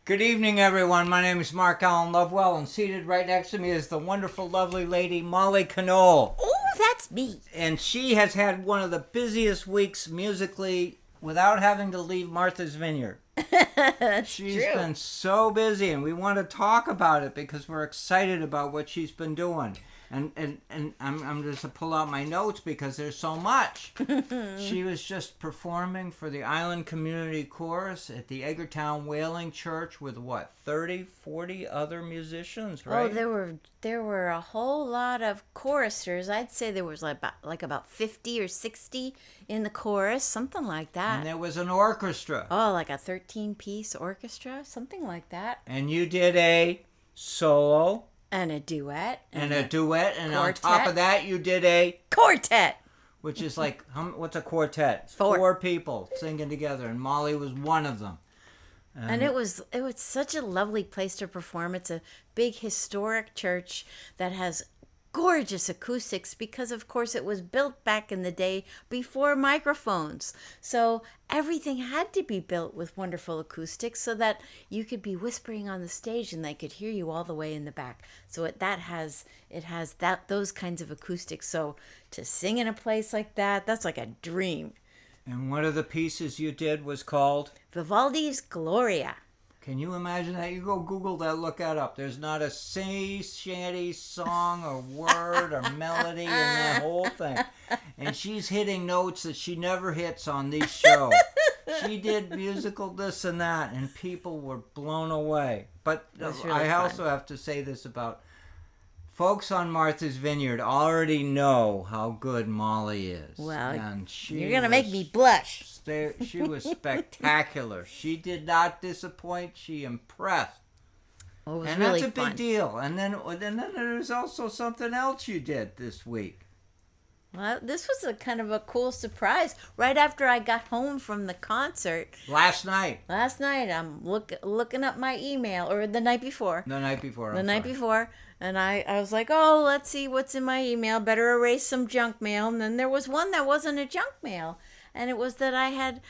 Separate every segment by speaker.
Speaker 1: Good evening, everyone. My name is Mark Allen Lovewell, and seated right next to me is the wonderful, lovely lady Molly Knoll.
Speaker 2: Oh, that's me.
Speaker 1: And she has had one of the busiest weeks musically without having to leave Martha's Vineyard. She's
Speaker 2: true.
Speaker 1: been so busy, and we want to talk about it because we're excited about what she's been doing. And I'm just to pull out my notes because there's so much. She was just performing for the Island Community Chorus at the Eggertown Whaling Church with what, 30, 40 other musicians, right?
Speaker 2: Oh, there were a whole lot of choristers. I'd say there was like about 50 or 60 in the chorus, something like that.
Speaker 1: And there was an orchestra.
Speaker 2: Oh, like a 13-piece orchestra, something like that.
Speaker 1: And you did a solo.
Speaker 2: And a duet.
Speaker 1: And a duet. And
Speaker 2: quartet.
Speaker 1: On top of that, you did a
Speaker 2: quartet.
Speaker 1: Which is like, what's a quartet?
Speaker 2: Four
Speaker 1: people singing together. And Molly was one of them.
Speaker 2: And it was such a lovely place to perform. It's a big historic church that has gorgeous acoustics because, of course, it was built back in the day before microphones. So everything had to be built with wonderful acoustics so that you could be whispering on the stage and they could hear you all the way in the back. So it has those kinds of acoustics. So to sing in a place like that, that's like a dream.
Speaker 1: And one of the pieces you did was called
Speaker 2: Vivaldi's Gloria.
Speaker 1: Can you imagine that? You go Google that, look that up. There's not a sea shanty song or word or melody in that whole thing. And she's hitting notes that she never hits on these shows. She did musical this and that, and people were blown away. But
Speaker 2: really
Speaker 1: I
Speaker 2: fun.
Speaker 1: also have to say this about folks on Martha's Vineyard already know how good Molly is.
Speaker 2: Well,
Speaker 1: and
Speaker 2: you're going to make me blush.
Speaker 1: She was spectacular. She did not disappoint. She impressed.
Speaker 2: Well, it was
Speaker 1: And
Speaker 2: really
Speaker 1: that's a
Speaker 2: fun.
Speaker 1: big deal. And then there's also something else you did this week.
Speaker 2: Well, this was a kind of a cool surprise. Right after I got home from the concert
Speaker 1: Last night.
Speaker 2: I'm looking up my email, or the night before.
Speaker 1: The night before.
Speaker 2: The night before, and I was like, oh, let's see what's in my email. Better erase some junk mail. And then there was one that wasn't a junk mail, and it was that I had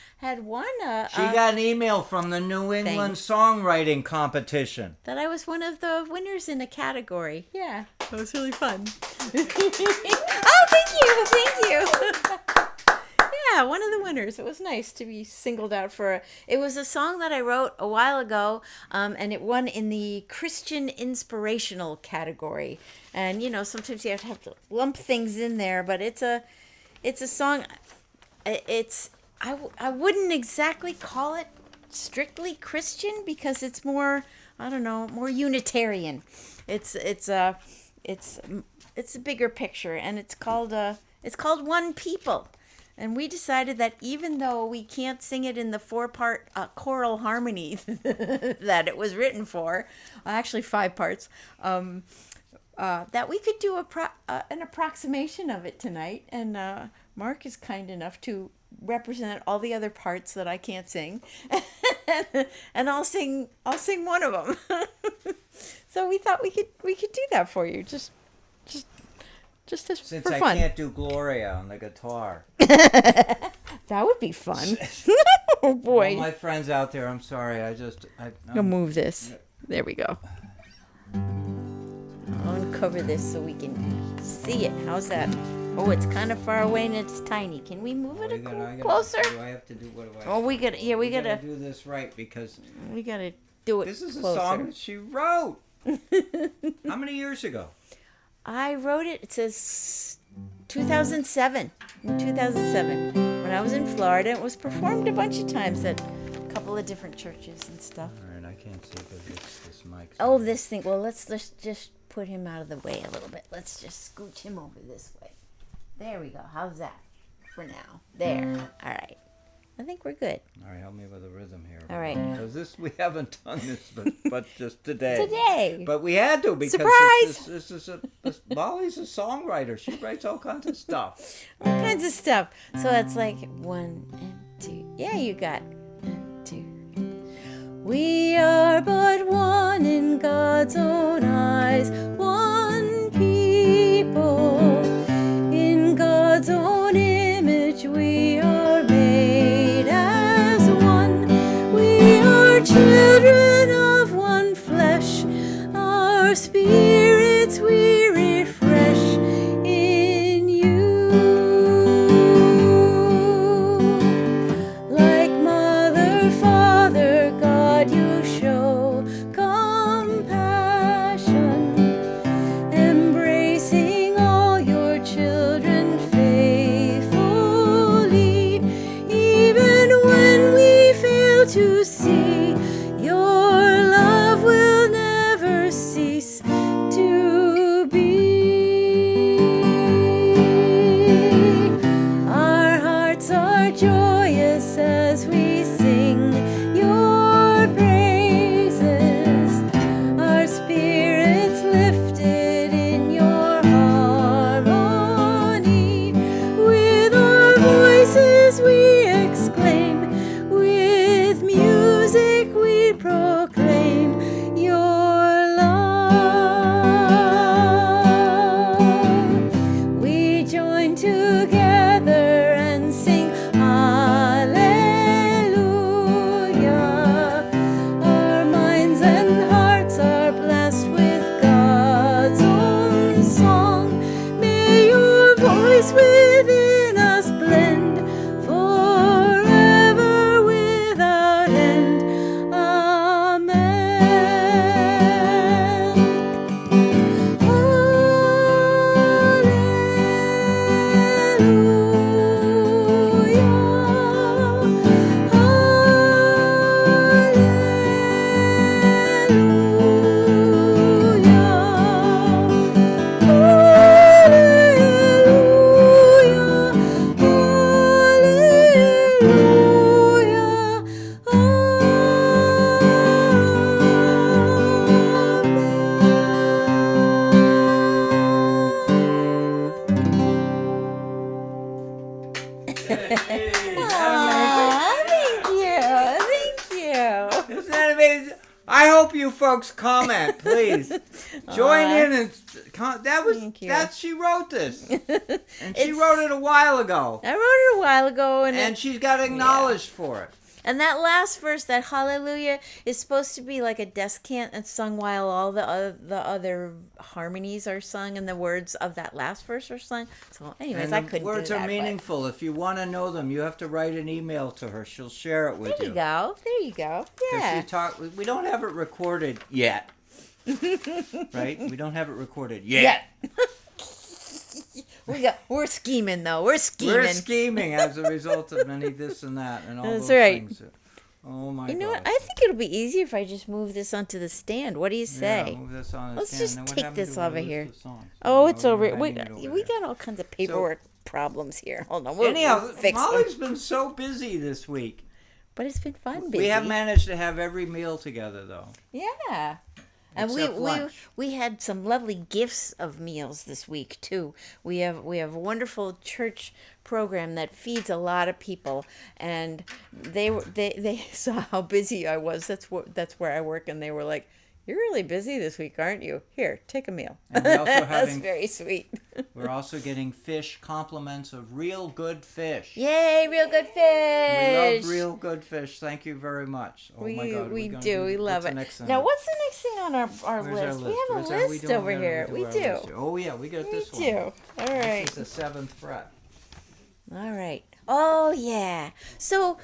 Speaker 2: won
Speaker 1: She got an email from the New England Songwriting Competition.
Speaker 2: that I was one of the winners in a category. Yeah, that was really fun. Oh, thank you. Yeah, one of the winners. It was nice to be singled out for. It was a song that I wrote a while ago, and it won in the Christian inspirational category. And sometimes you have to lump things in there, but it's a song. I wouldn't exactly call it strictly Christian because it's more, I don't know, more Unitarian. It's a bigger picture, and it's called One People. And we decided that even though we can't sing it in the 4-part choral harmony that it was written for, actually 5 parts, that we could do an approximation of it tonight. And Mark is kind enough to represent all the other parts that I can't sing, and I'll sing one of them. So we thought we could do that for you, just
Speaker 1: Since
Speaker 2: for
Speaker 1: I
Speaker 2: fun.
Speaker 1: can't do Gloria on the guitar.
Speaker 2: That would be fun. Oh boy!
Speaker 1: All my friends out there, I'm sorry.
Speaker 2: I'll move this. There we go. I'll uncover this so we can see it. How's that? Oh, it's kind of far away and it's tiny. Can we move it closer?
Speaker 1: Do I have to do what do I?
Speaker 2: Oh, we gotta
Speaker 1: do this right because
Speaker 2: we gotta do it.
Speaker 1: this is a
Speaker 2: closer.
Speaker 1: song that she wrote. How many years ago?
Speaker 2: I wrote it. It says 2007. In 2007, when I was in Florida, it was performed a bunch of times at a couple of different churches and stuff.
Speaker 1: All right, I can't see because it's this mic.
Speaker 2: Oh, this thing. Well, let's just put him out of the way a little bit. Let's just scooch him over this way. There we go. How's that for now? There. All right. I think we're good.
Speaker 1: All right, help me with the rhythm here.
Speaker 2: All right.
Speaker 1: Because we haven't done this, but just today.
Speaker 2: Today.
Speaker 1: But we had to because
Speaker 2: Surprise!
Speaker 1: Molly's a songwriter. She writes all kinds of stuff.
Speaker 2: All kinds of stuff. So it's like 1 and 2. Yeah, you got 1, 2. We are but one in God's own eyes, one people. In God's own image we are made as one. We are children of peace within us blend, forever without end. Amen. Aw, thank you.
Speaker 1: Isn't that amazing? I hope you folks comment, please. Join in and
Speaker 2: Thank you.
Speaker 1: she wrote this, and she
Speaker 2: It's-
Speaker 1: wrote it a while ago,
Speaker 2: I wrote it a while ago,
Speaker 1: and she's got acknowledged for it.
Speaker 2: and that last verse, that hallelujah, is supposed to be like a descant that's sung while all the other harmonies are sung and the words of that last verse are sung. So, anyways,
Speaker 1: And
Speaker 2: I
Speaker 1: the
Speaker 2: couldn't
Speaker 1: words
Speaker 2: do that.
Speaker 1: are
Speaker 2: but-
Speaker 1: meaningful. If you want to know them, you have to write an email to her. She'll share it with
Speaker 2: There you go. There you go.
Speaker 1: 'Cause
Speaker 2: Yeah.
Speaker 1: we don't have it recorded yet. Right? We don't have it recorded yet.
Speaker 2: We're scheming though. We're scheming.
Speaker 1: We're scheming as a result of many this and that and all
Speaker 2: That's
Speaker 1: those
Speaker 2: right.
Speaker 1: things. Oh my
Speaker 2: You know what?
Speaker 1: God.
Speaker 2: I think it'll be easier if I just move this onto the stand. What do you say?
Speaker 1: Yeah, move this on the
Speaker 2: Let's
Speaker 1: stand.
Speaker 2: just
Speaker 1: Now, what
Speaker 2: take
Speaker 1: happened
Speaker 2: this
Speaker 1: to our
Speaker 2: over
Speaker 1: list
Speaker 2: here.
Speaker 1: of songs?
Speaker 2: Oh, it's
Speaker 1: you're
Speaker 2: over.
Speaker 1: hiding it over
Speaker 2: We
Speaker 1: there.
Speaker 2: got all kinds of paperwork problems here. Hold on. We'll
Speaker 1: Anyhow,
Speaker 2: fix
Speaker 1: Molly's
Speaker 2: them.
Speaker 1: been so busy this week.
Speaker 2: But it's been fun, busy.
Speaker 1: We have managed to have every meal together, though.
Speaker 2: Yeah. And
Speaker 1: Except lunch.
Speaker 2: we had some lovely gifts of meals this week too. We have a wonderful church program that feeds a lot of people, and they saw how busy I was. That's where I work, and they were like, "You're really busy this week, aren't you? Here, take a meal."
Speaker 1: And we also
Speaker 2: That's
Speaker 1: having-
Speaker 2: very sweet.
Speaker 1: We're also getting fish compliments of real good fish.
Speaker 2: Yay, real good
Speaker 1: We
Speaker 2: fish.
Speaker 1: love real good fish. Thank you very much. Oh
Speaker 2: We,
Speaker 1: my God.
Speaker 2: we
Speaker 1: we're gonna
Speaker 2: do. We
Speaker 1: this.
Speaker 2: love
Speaker 1: What's
Speaker 2: it.
Speaker 1: the next thing?
Speaker 2: Now, what's the next thing on our
Speaker 1: Where's our
Speaker 2: list? We
Speaker 1: list?
Speaker 2: have
Speaker 1: Where's
Speaker 2: a
Speaker 1: our-
Speaker 2: list
Speaker 1: don't
Speaker 2: over
Speaker 1: have-
Speaker 2: here.
Speaker 1: do
Speaker 2: We
Speaker 1: our
Speaker 2: do.
Speaker 1: list here. Oh yeah, we got
Speaker 2: We
Speaker 1: this
Speaker 2: do.
Speaker 1: one.
Speaker 2: All right.
Speaker 1: This is the 7th fret.
Speaker 2: All right. Oh yeah. So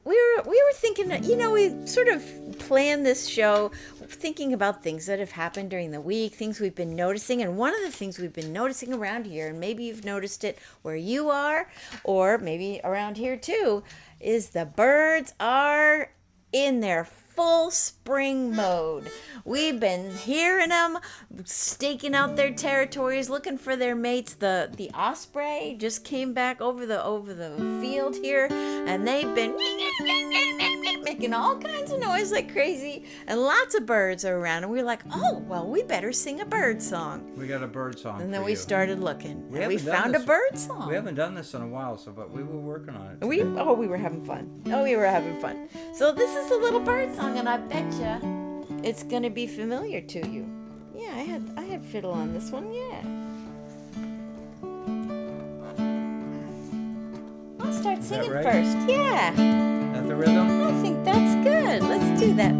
Speaker 2: we were thinking, we sort of planned this show thinking about things that have happened during the week, things we've been noticing, and one of the things we've been noticing around here, and maybe you've noticed it where you are, or maybe around here too, is the birds are in their full spring mode. We've been hearing them staking out their territories, looking for their mates. The osprey just came back over the field here, and they've been making all kinds of noise like crazy, and lots of birds are around. And we were like, oh well, we better sing a bird song.
Speaker 1: We got a bird song.
Speaker 2: And then
Speaker 1: for
Speaker 2: we
Speaker 1: you.
Speaker 2: started looking,
Speaker 1: We
Speaker 2: and we
Speaker 1: haven't done
Speaker 2: found a
Speaker 1: this-
Speaker 2: bird song.
Speaker 1: We haven't done this in a while, but we were working on it.
Speaker 2: We were having fun. We were having fun. So this is a little bird song, and I betcha it's gonna be familiar to you. Yeah, I had fiddle on this one. Yeah. I'll start
Speaker 1: that
Speaker 2: singing
Speaker 1: right?
Speaker 2: first. Yeah,
Speaker 1: Is that the rhythm?
Speaker 2: I think that's good. Let's do that.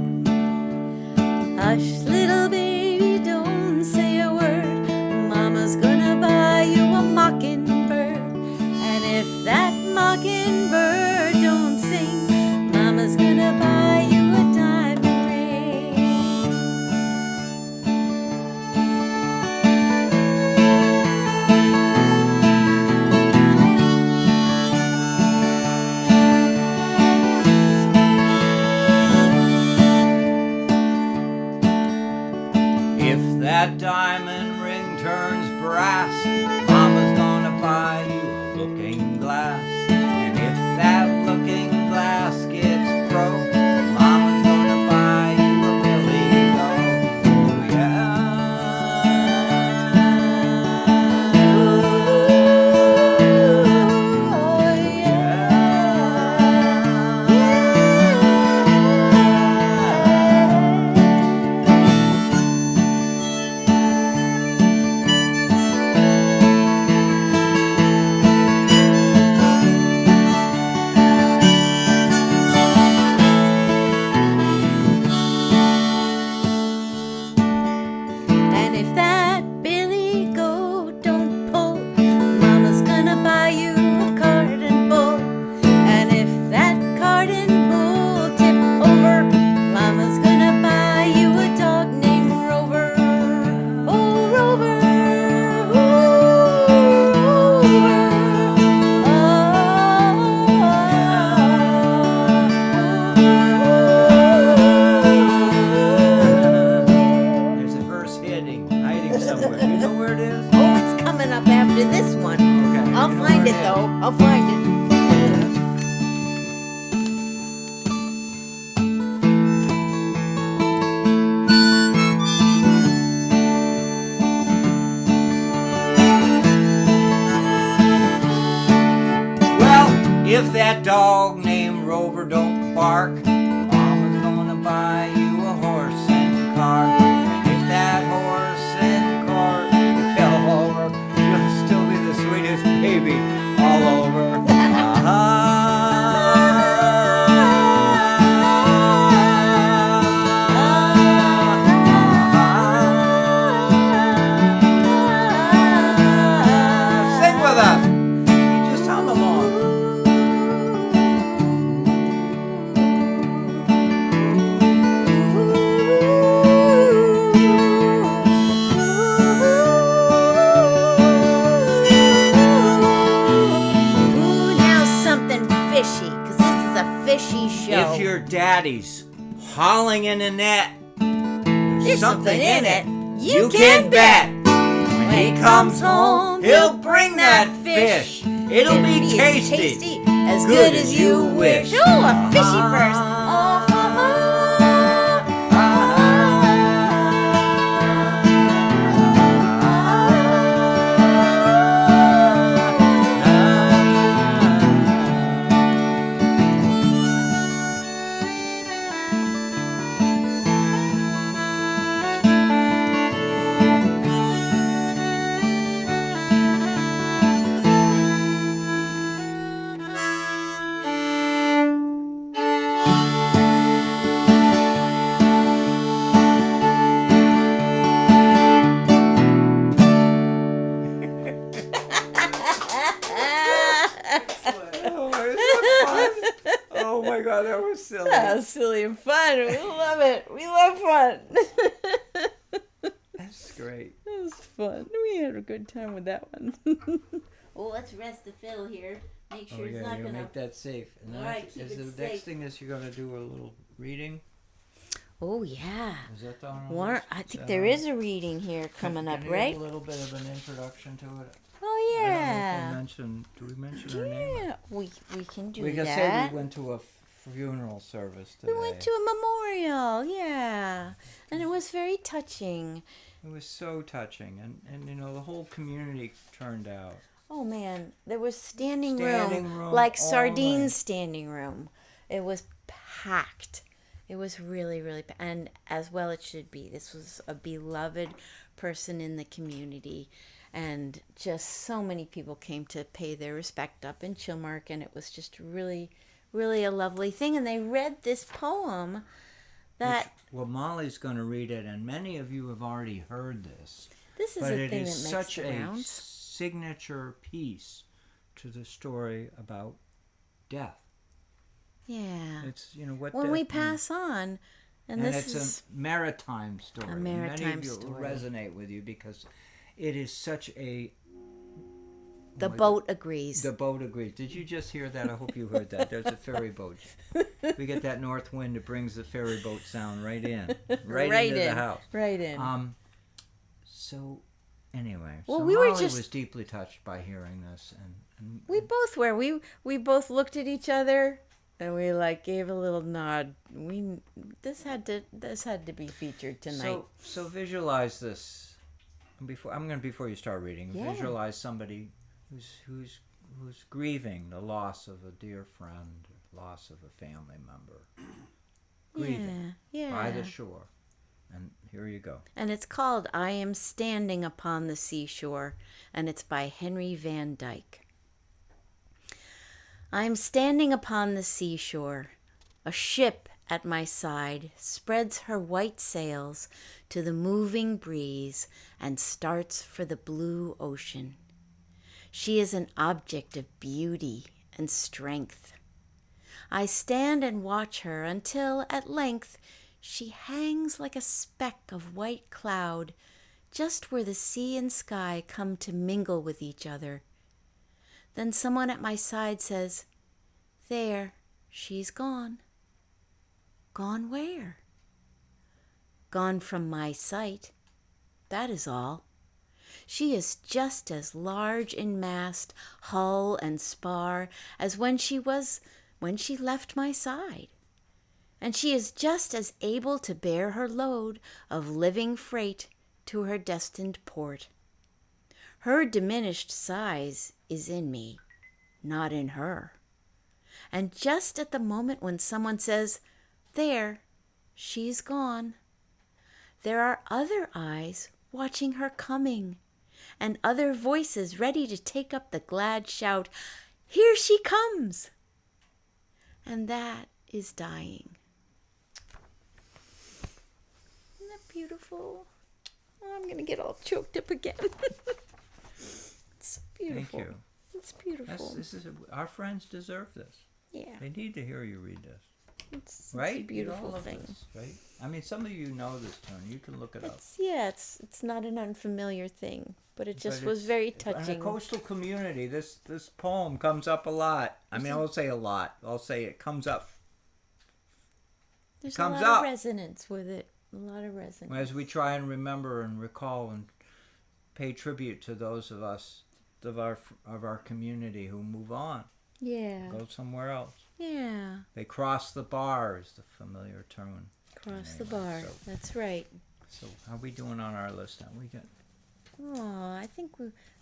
Speaker 2: Hush, little baby, don't say a word. Mama's gonna buy you a mockingbird. And if that mockingbird don't sing, Mama's gonna buy you a diamond ring. you this one.
Speaker 1: Okay.
Speaker 2: I'll
Speaker 1: You know
Speaker 2: find
Speaker 1: where
Speaker 2: it
Speaker 1: is.
Speaker 2: though. I'll find it.
Speaker 1: Well, if that dog named Rover don't bark, Mama's gonna buy you a horse and cart. And if that horse and cart fell over, you'll still be the sweetest baby all over. Sing with us. Just hum along.
Speaker 2: Ooh, now something fishy, because this is a fishy show.
Speaker 1: If your daddy's hauling in a net,
Speaker 2: There's something in it.
Speaker 1: You can bet. When he comes home, he'll bring that fish. It'll be tasty.
Speaker 2: as good as you wish. Ooh, a fishy verse.
Speaker 1: Oh my God, that was silly.
Speaker 2: That was silly and fun. We love it. We love fun.
Speaker 1: That's great.
Speaker 2: That was fun. We had a good time with that one. Oh, let's rest the fill here. Make sure it's not
Speaker 1: you
Speaker 2: gonna.
Speaker 1: make that safe. And then
Speaker 2: All right, keep
Speaker 1: is
Speaker 2: it
Speaker 1: the
Speaker 2: safe.
Speaker 1: next thing is you're gonna do a little reading.
Speaker 2: Oh yeah.
Speaker 1: Is that the one?
Speaker 2: One, I think there is a reading here coming up,
Speaker 1: Can you
Speaker 2: right?
Speaker 1: give a little bit of an introduction to it.
Speaker 2: Oh
Speaker 1: I don't know if
Speaker 2: yeah.
Speaker 1: do we mention her name?
Speaker 2: Yeah, we can do
Speaker 1: We can say
Speaker 2: that.
Speaker 1: we went to a funeral service today.
Speaker 2: We went to a memorial, yeah, and it was very touching.
Speaker 1: It was so touching, and you know the whole community turned out.
Speaker 2: Oh man, there was standing
Speaker 1: Standing
Speaker 2: room,
Speaker 1: room
Speaker 2: like
Speaker 1: all
Speaker 2: sardines
Speaker 1: night.
Speaker 2: standing room. It was packed. It was really, and as well it should be. This was a beloved person in the community, and just so many people came to pay their respect up in Chilmark, and it was just really, really a lovely thing. And they read this poem that
Speaker 1: Well, Molly's going to read it, and many of you have already heard this.
Speaker 2: this is
Speaker 1: But
Speaker 2: a
Speaker 1: it
Speaker 2: thing
Speaker 1: is
Speaker 2: that makes
Speaker 1: such
Speaker 2: the
Speaker 1: a
Speaker 2: rounds.
Speaker 1: signature piece to the story about death.
Speaker 2: Yeah.
Speaker 1: It's what
Speaker 2: When
Speaker 1: death
Speaker 2: we
Speaker 1: means.
Speaker 2: pass on, and
Speaker 1: And
Speaker 2: this
Speaker 1: it's
Speaker 2: is
Speaker 1: a maritime story.
Speaker 2: a
Speaker 1: Many
Speaker 2: maritime
Speaker 1: of you
Speaker 2: story.
Speaker 1: will resonate with you because it is such a.
Speaker 2: the boat agrees.
Speaker 1: The boat agrees. Did you just hear that? I hope you heard that. There's a ferry boat. We get that north wind that brings the ferry boat sound right in, right into the house.
Speaker 2: Right in.
Speaker 1: So, anyway,
Speaker 2: Well,
Speaker 1: so
Speaker 2: we were
Speaker 1: Molly
Speaker 2: just-
Speaker 1: was deeply touched by hearing this, and
Speaker 2: We both were. We both looked at each other and we gave a little nod. This had to be featured tonight.
Speaker 1: So visualize this. Before you start reading,
Speaker 2: Yeah.
Speaker 1: visualize somebody who's grieving the loss of a dear friend, loss of a family member, grieving
Speaker 2: yeah.
Speaker 1: by the shore. And here you go.
Speaker 2: And it's called I Am Standing Upon the Seashore, and it's by Henry Van Dyke. I'm standing upon the seashore. A ship at my side spreads her white sails to the moving breeze and starts for the blue ocean. She is an object of beauty and strength. I stand and watch her until, at length, she hangs like a speck of white cloud just where the sea and sky come to mingle with each other. Then someone at my side says, "There, she's gone." Gone where? Gone from my sight. That is all. She is just as large in mast, hull, and spar as when she left my side. And she is just as able to bear her load of living freight to her destined port. Her diminished size is in me, not in her. And just at the moment when someone says, "There, she's gone," there are other eyes watching her coming, and other voices ready to take up the glad shout, "Here she comes!" And that is dying. Isn't that beautiful? Oh, I'm going to get all choked up again. It's beautiful.
Speaker 1: Thank you.
Speaker 2: It's beautiful.
Speaker 1: Our friends deserve this.
Speaker 2: Yeah.
Speaker 1: They need to hear you read this.
Speaker 2: It's
Speaker 1: Right?
Speaker 2: a beautiful
Speaker 1: You all of
Speaker 2: thing.
Speaker 1: this, right? I mean, some of you know this tune. You can look it up.
Speaker 2: It's not an unfamiliar thing, but it just
Speaker 1: But
Speaker 2: was very
Speaker 1: In
Speaker 2: touching.
Speaker 1: the coastal community, this poem comes up a lot. I mean, I won't say a lot. I'll say it comes up
Speaker 2: There's
Speaker 1: comes
Speaker 2: a lot
Speaker 1: up.
Speaker 2: of resonance with it. A lot of resonance.
Speaker 1: as we try and remember and recall and pay tribute to those of us of our community who move on,
Speaker 2: Yeah.
Speaker 1: go somewhere else.
Speaker 2: Yeah.
Speaker 1: They cross the bar is the familiar term.
Speaker 2: Cross the
Speaker 1: Anyway,
Speaker 2: bar. That's right.
Speaker 1: So how are we doing on our list now? We got
Speaker 2: Oh, I think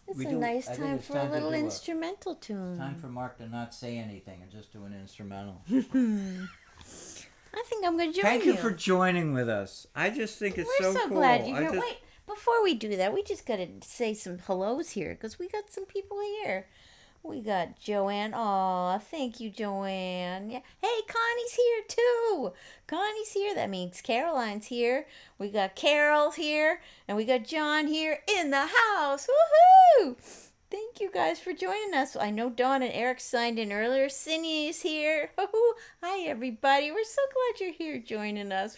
Speaker 2: it's
Speaker 1: We
Speaker 2: a
Speaker 1: do-
Speaker 2: nice
Speaker 1: I think
Speaker 2: time
Speaker 1: it's
Speaker 2: for a
Speaker 1: time to
Speaker 2: little
Speaker 1: do a-
Speaker 2: instrumental tune.
Speaker 1: time for Mark to not say anything and just do an instrumental.
Speaker 2: I think I'm going to join
Speaker 1: Thank you for joining with us. I just think it's
Speaker 2: We're so
Speaker 1: cool.
Speaker 2: glad you're
Speaker 1: I
Speaker 2: here.
Speaker 1: just-
Speaker 2: Wait, before we do that, we just got to say some hellos here because we got some people here. We got Joanne. Aw, thank you, Joanne. Yeah. Hey, Connie's here too. Connie's here. That means Caroline's here. We got Carol here, and we got John here in the house. Woohoo! Thank you guys for joining us. I know Dawn and Eric signed in earlier. Cindy is here. Hi, everybody. We're so glad you're here joining us.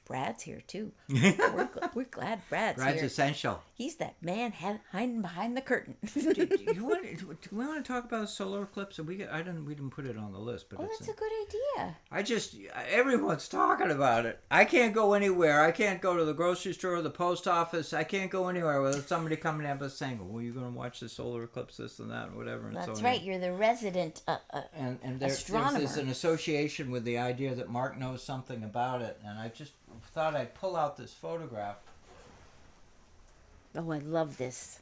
Speaker 2: Brad's here too. We're glad Brad's
Speaker 1: Brad's
Speaker 2: here.
Speaker 1: essential.
Speaker 2: He's that man hiding behind the curtain.
Speaker 1: Do we want to talk about solar eclipse? We didn't put it on the list, but
Speaker 2: Oh,
Speaker 1: it's
Speaker 2: that's a good idea.
Speaker 1: everyone's talking about it. I can't go anywhere. I can't go to the grocery store or the post office. I can't go anywhere without somebody coming up and saying, "Well, you're going to watch the solar eclipse, this and that, and whatever." And
Speaker 2: That's
Speaker 1: so
Speaker 2: right. You're the resident
Speaker 1: and
Speaker 2: astronomer.
Speaker 1: there's an association with the idea that Mark knows something about it, and I just thought I'd pull out this photograph.
Speaker 2: Oh, I love this.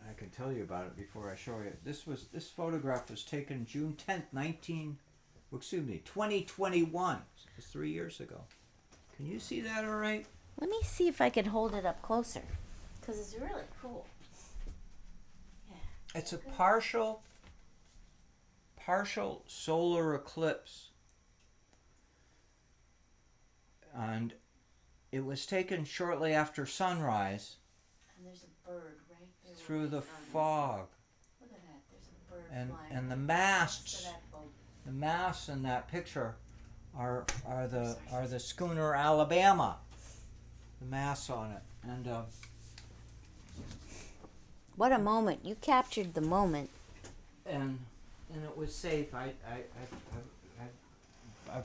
Speaker 1: I can tell you about it before I show you. This photograph was taken June 10th, 2021. It was 3 years ago. Can you see that all right?
Speaker 2: Let me see if I can hold it up closer, because it's really cool.
Speaker 1: It's a partial solar eclipse. And it was taken shortly after sunrise
Speaker 2: And there's a bird right there.
Speaker 1: through the fog.
Speaker 2: Look at that. There's a bird flying
Speaker 1: And the
Speaker 2: next
Speaker 1: masts
Speaker 2: to that boat.
Speaker 1: the masts in that picture are the schooner Alabama. The masts on it. And
Speaker 2: What a moment. You captured the moment.
Speaker 1: and it was safe. I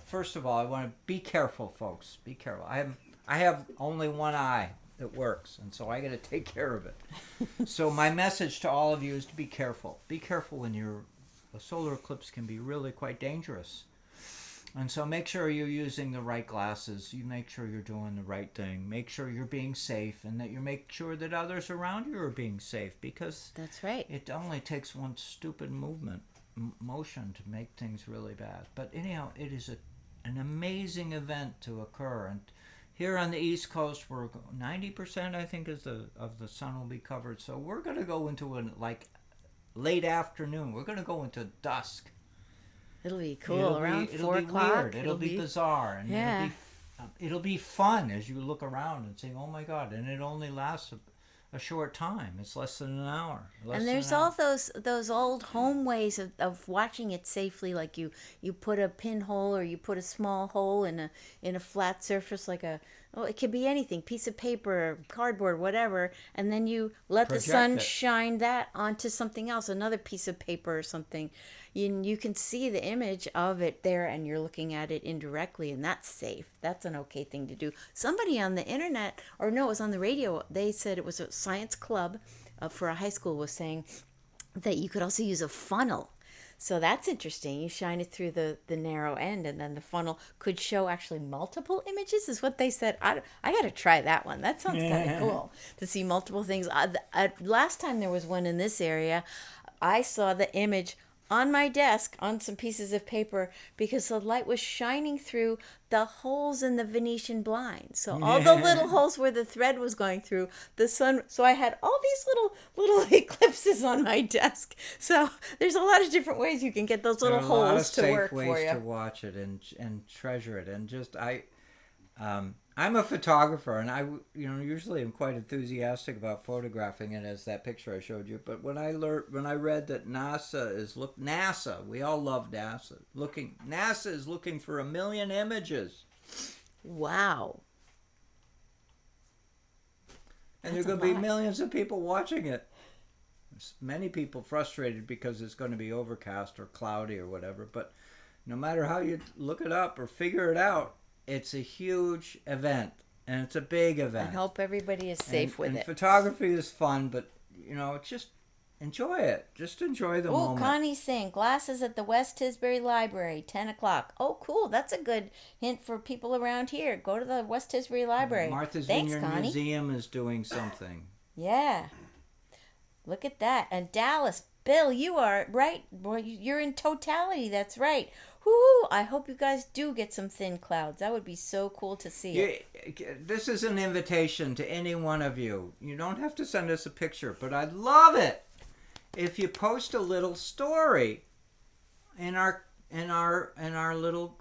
Speaker 1: first of all, I want to be careful, folks. Be careful. I have only one eye that works, and so I got to take care of it. So my message to all of you is to be careful. Be careful when a solar eclipse can be really quite dangerous. And so make sure you're using the right glasses. You make sure you're doing the right thing. Make sure you're being safe, and that you make sure that others around you are being safe, because
Speaker 2: That's right.
Speaker 1: it only takes one stupid motion to make things really bad. But anyhow, it is an amazing event to occur. And here on the East Coast, we're 90%, I think, of the sun will be covered. So we're going to go into late afternoon. We're going to go into dusk.
Speaker 2: It'll be cool. Around 4 o'clock.
Speaker 1: It'll be weird. It'll be bizarre. And
Speaker 2: Yeah.
Speaker 1: it'll be fun as you look around and say, "Oh my God!" And it only lasts a short time. It's less than an hour.
Speaker 2: And there's all those old home ways of watching it safely, like you put a pinhole or you put a small hole in a flat surface like a Oh, it could be anything, piece of paper, cardboard, whatever, and then you let the
Speaker 1: Project
Speaker 2: sun
Speaker 1: it.
Speaker 2: shine that onto something else, another piece of paper or something. You can see the image of it there, and you're looking at it indirectly, and that's safe. That's an okay thing to do. Somebody on the internet, or no, it was on the radio, they said it was a science club for a high school, was saying that you could also use a funnel. So that's interesting. You shine it through the narrow end, and then the funnel could show actually multiple images, is what they said. I got to try that one. That sounds kind of cool to see multiple things. Last time there was one in this area, I saw the image on my desk on some pieces of paper because the light was shining through the holes in the Venetian blinds. So all the little holes where the thread was going through the sun. So I had all these little eclipses on my desk. So there's a lot of different ways you can get those little
Speaker 1: There are a lot of
Speaker 2: holes to
Speaker 1: safe
Speaker 2: work
Speaker 1: ways
Speaker 2: for you.
Speaker 1: to watch it and treasure it, and just I'm a photographer, and I usually am quite enthusiastic about photographing it, as that picture I showed you. But when I read that NASA, we all love NASA. NASA is looking for 1 million images,
Speaker 2: Wow.
Speaker 1: and there are
Speaker 2: That's a
Speaker 1: going to be
Speaker 2: lot.
Speaker 1: millions of people watching it. Many people frustrated because it's going to be overcast or cloudy or whatever. But no matter how you look it up or figure it out, it's a huge event, and it's a big
Speaker 2: I
Speaker 1: event.
Speaker 2: hope everybody is safe with
Speaker 1: and
Speaker 2: it.
Speaker 1: photography is fun, but just enjoy it. Just enjoy the
Speaker 2: Oh,
Speaker 1: moment.
Speaker 2: Connie's saying glasses at the West Tisbury Library, 10 o'clock. Oh, cool. That's a good hint for people around here. Go to the West Tisbury Library.
Speaker 1: Martha's
Speaker 2: Thanks,
Speaker 1: Vineyard
Speaker 2: Connie.
Speaker 1: Museum is doing something.
Speaker 2: Yeah. Look at that. And Dallas, Bill, you are right. Boy, you're in totality. That's right. Whoo! I hope you guys do get some thin clouds. That would be so cool to see it.
Speaker 1: This is an invitation to any one of you. You don't have to send us a picture, but I'd love it if you post a little story in our little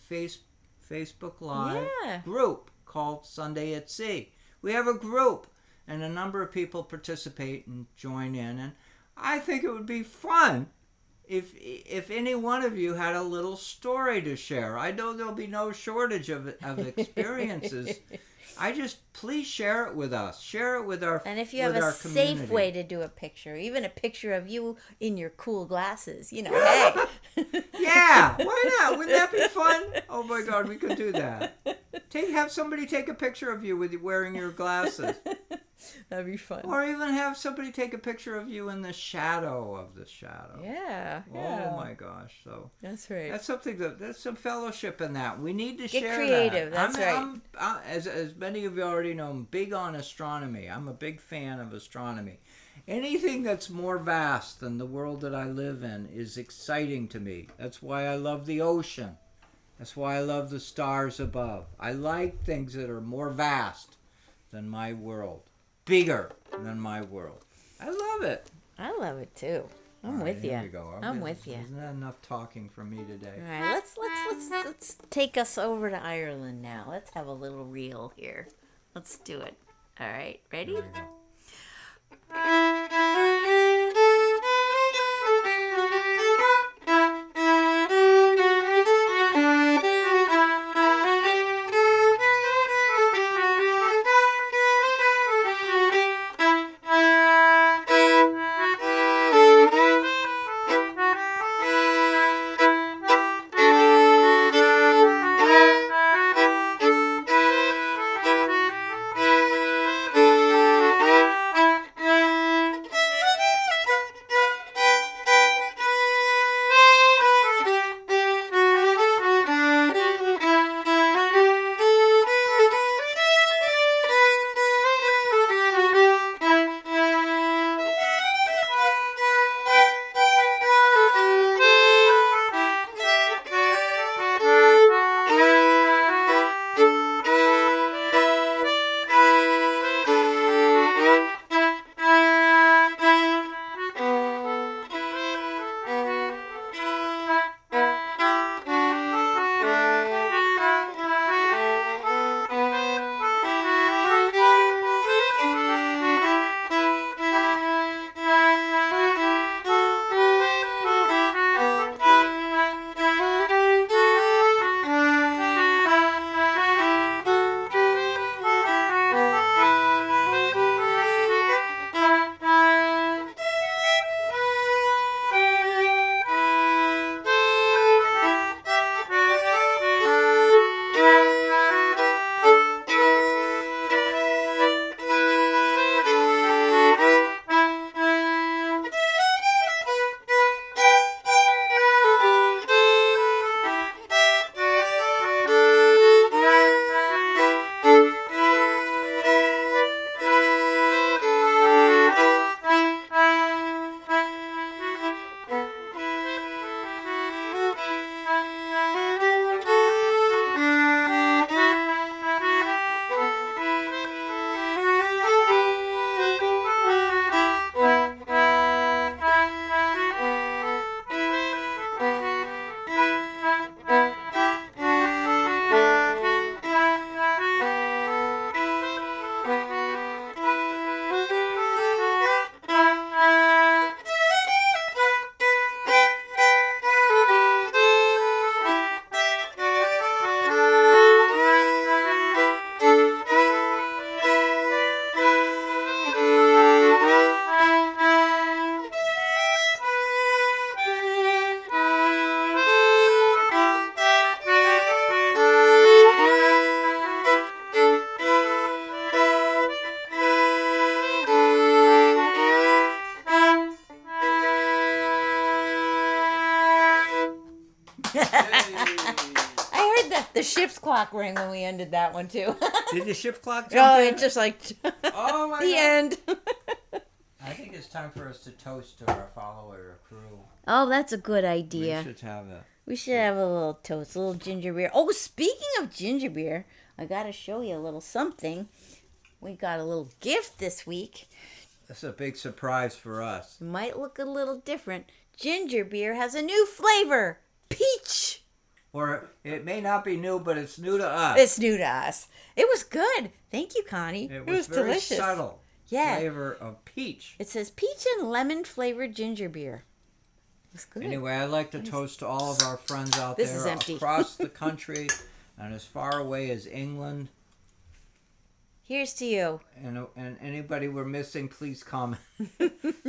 Speaker 1: Facebook Live
Speaker 2: Yeah.
Speaker 1: group called Sunday at Sea. We have a group, and a number of people participate and join in, and I think it would be fun if any one of you had a little story to share. I know there'll be no shortage of experiences. Please share it with us. Share it with our
Speaker 2: And if you have a safe
Speaker 1: community.
Speaker 2: way to do a picture, even a picture of you in your cool glasses, hey.
Speaker 1: Yeah, why not? Wouldn't that be fun? Oh my God, we could do that. Have somebody take a picture of you with wearing your glasses,
Speaker 2: That'd be fun.
Speaker 1: or even have somebody take a picture of you in the shadow of the shadow.
Speaker 2: Yeah.
Speaker 1: Oh my gosh! So
Speaker 2: That's right.
Speaker 1: that's something there's some fellowship in that. We need to
Speaker 2: Get
Speaker 1: share
Speaker 2: creative,
Speaker 1: that.
Speaker 2: that's right.
Speaker 1: As many of you already know, I'm big on astronomy. I'm a big fan of astronomy. Anything that's more vast than the world that I live in is exciting to me. That's why I love the ocean. That's why I love the stars above. I like things that are more vast than my world, bigger than my world. I love it.
Speaker 2: I love it too. I'm
Speaker 1: All right,
Speaker 2: with you.
Speaker 1: here we go.
Speaker 2: I'm with you.
Speaker 1: Isn't that enough talking for me today?
Speaker 2: All right, let's take us over to Ireland now. Let's have a little reel here. Let's do it. All right, ready?
Speaker 1: Here we go.
Speaker 2: The ship's clock rang when we ended that one too.
Speaker 1: Did the ship clock jump
Speaker 2: Oh,
Speaker 1: in?
Speaker 2: it just like
Speaker 1: Oh my
Speaker 2: the
Speaker 1: God.
Speaker 2: end.
Speaker 1: I think it's time for us to toast to our follower crew.
Speaker 2: Oh, that's a good idea.
Speaker 1: We should have a.
Speaker 2: We should have a little toast, a little ginger beer. Oh, speaking of ginger beer, I got to show you a little something. We got a little gift this week.
Speaker 1: That's a big surprise for us.
Speaker 2: Might look a little different. Ginger beer has a new flavor. Peach.
Speaker 1: Or it may not be new, but it's new to us.
Speaker 2: It's new to us. It was good. Thank you, Connie.
Speaker 1: It was very
Speaker 2: delicious.
Speaker 1: subtle.
Speaker 2: Yeah.
Speaker 1: Flavor of peach.
Speaker 2: It says peach and lemon flavored ginger beer. It's good.
Speaker 1: Anyway, I'd like to toast to all of our friends out
Speaker 2: This
Speaker 1: there
Speaker 2: is empty.
Speaker 1: across the country and as far away as England.
Speaker 2: Here's to you.
Speaker 1: And anybody we're missing, please comment.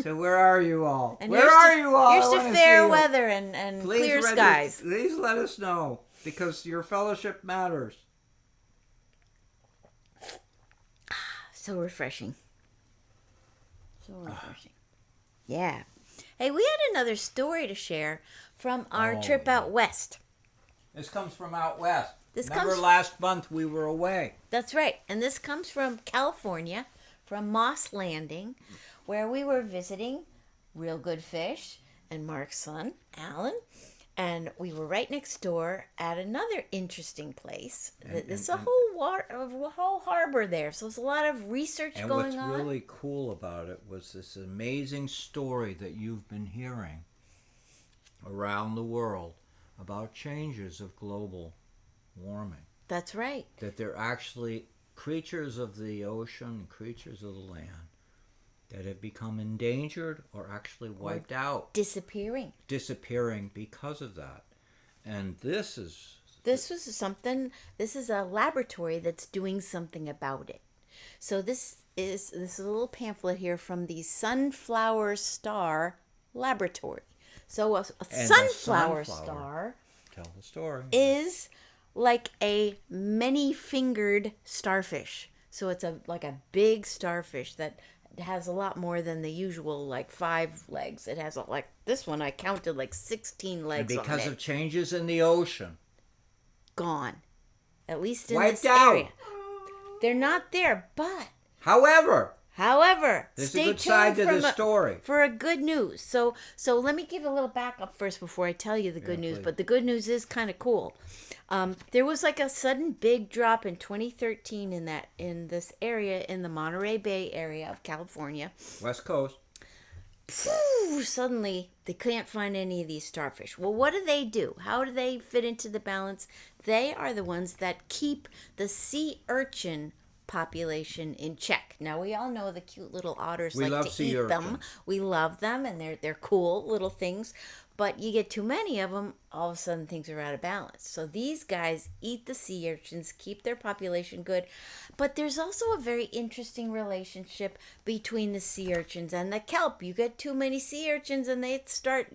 Speaker 1: So where are you all?
Speaker 2: And
Speaker 1: Where are you all?
Speaker 2: Here's
Speaker 1: I
Speaker 2: to
Speaker 1: wanna
Speaker 2: fair
Speaker 1: see you.
Speaker 2: weather and clear
Speaker 1: Please
Speaker 2: skies.
Speaker 1: Please let us know because your fellowship matters.
Speaker 2: So refreshing. So refreshing. Yeah. Hey, we had another story to share from our trip out west.
Speaker 1: This comes from out west.
Speaker 2: This
Speaker 1: Remember
Speaker 2: comes-
Speaker 1: last month we were away.
Speaker 2: That's right. And this comes from California, from Moss Landing, where we were visiting Real Good Fish and Mark's son, Alan. And we were right next door at another interesting place. There's a whole harbor there. So there's a lot of research
Speaker 1: And
Speaker 2: going
Speaker 1: what's
Speaker 2: on.
Speaker 1: really cool about it was this amazing story that you've been hearing around the world about changes of global warming.
Speaker 2: That's right.
Speaker 1: That they're actually creatures of the ocean, creatures of the land that have become endangered or actually wiped out,
Speaker 2: Disappearing.
Speaker 1: disappearing because of that. And this is
Speaker 2: This is a laboratory that's doing something about it. So this is a little pamphlet here from the Sunflower Star Laboratory. So a
Speaker 1: And the
Speaker 2: sunflower
Speaker 1: sunflower.
Speaker 2: star
Speaker 1: tell the story.
Speaker 2: is like a many-fingered starfish. So it's like a big starfish that has a lot more than the usual, like 5 legs. It has like this one. I counted like 16
Speaker 1: And
Speaker 2: legs on
Speaker 1: because
Speaker 2: it.
Speaker 1: of changes in the ocean,
Speaker 2: Gone, at least in
Speaker 1: wiped
Speaker 2: this
Speaker 1: out.
Speaker 2: area. They're not there, but
Speaker 1: However,
Speaker 2: however,
Speaker 1: there's
Speaker 2: stay
Speaker 1: a good
Speaker 2: tuned
Speaker 1: side to
Speaker 2: for
Speaker 1: this story.
Speaker 2: for a good news. So let me give a little backup first before I tell you the good news.
Speaker 1: please.
Speaker 2: But the good news is kind of cool. There was like a sudden big drop in 2013 in this area in the Monterey Bay area of California.
Speaker 1: West Coast.
Speaker 2: Suddenly they can't find any of these starfish. Well, what do? How do they fit into the balance? They are the ones that keep the sea urchin population in check. Now we all know the cute little otters
Speaker 1: We
Speaker 2: like
Speaker 1: love
Speaker 2: to
Speaker 1: sea
Speaker 2: eat them.
Speaker 1: urchins.
Speaker 2: We love them and they're cool little things. But you get too many of them, all of a sudden things are out of balance. So these guys eat the sea urchins, keep their population good. But there's also a very interesting relationship between the sea urchins and the kelp. You get too many sea urchins and they start